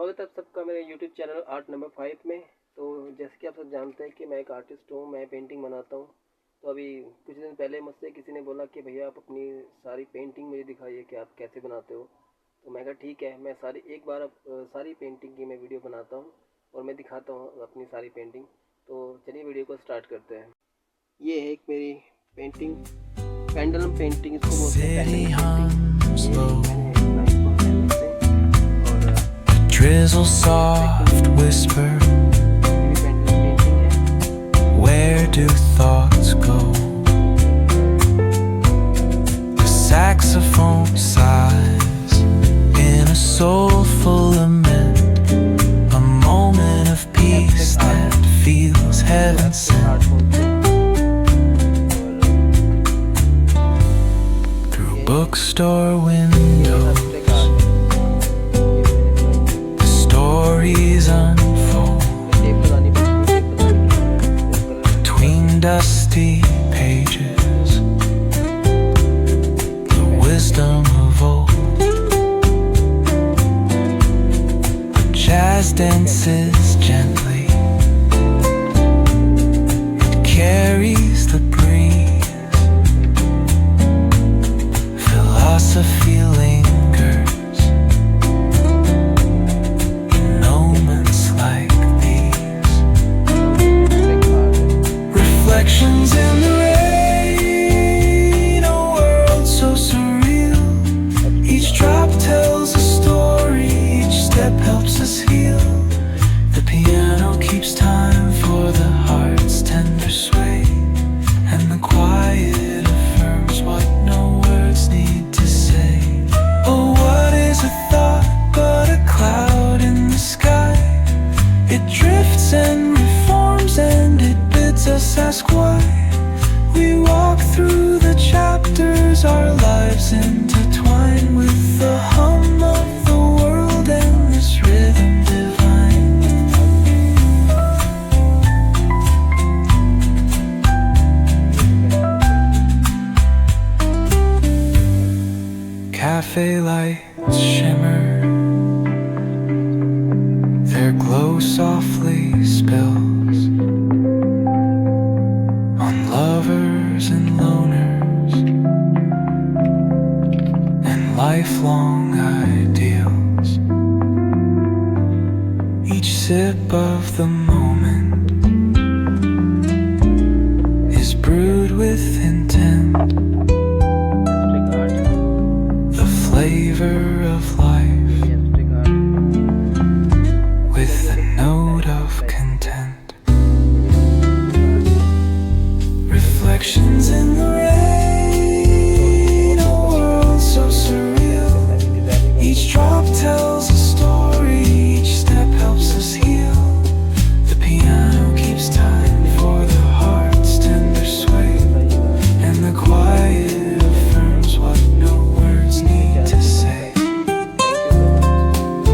स्वागत है आप सबका मेरे YouTube चैनल आर्ट नंबर 5 में। तो जैसे कि आप सब जानते हैं कि मैं एक आर्टिस्ट हूँ, मैं पेंटिंग बनाता हूँ। तो अभी कुछ दिन पहले मुझसे किसी ने बोला कि भैया आप अपनी सारी पेंटिंग मुझे दिखाइए कि आप कैसे बनाते हो। तो मैं कहा ठीक है, मैं सारी पेंटिंग की मैं वीडियो बनाता हूँ और मैं दिखाता हूँ अपनी सारी पेंटिंग। तो चलिए वीडियो को स्टार्ट करते हैं। ये है एक मेरी पेंटिंग, पेंडुलम पेंटिंग इसको बोलते हैं, pendulum painting. Drizzle soft whisper, where do thoughts go? The saxophone sighs in a soulful lament, a moment of peace that feels heaven sent. Through bookstore windows stories unfold between dusty pages, the wisdom of old. Jazz dances gently, it carries the breeze. Philosophy lingers reflections in the rain, a world so surreal. Each drop tells a story, each step helps us heal. The piano keeps time for the heart's tender sway, and the quiet affirms what no words need to say. Oh, what is a thought but a cloud in the sky? It drifts and reforms and it bids us ask why. We walk through the chapters, our lives intertwine with the hum of the world and this rhythm divine. Cafe lights shimmer, their glow softly spills on lovers and loners and lifelong ideals. Each sip of the moment is brewed with intent, the flavor of life with a note of content. Reflections in the rain.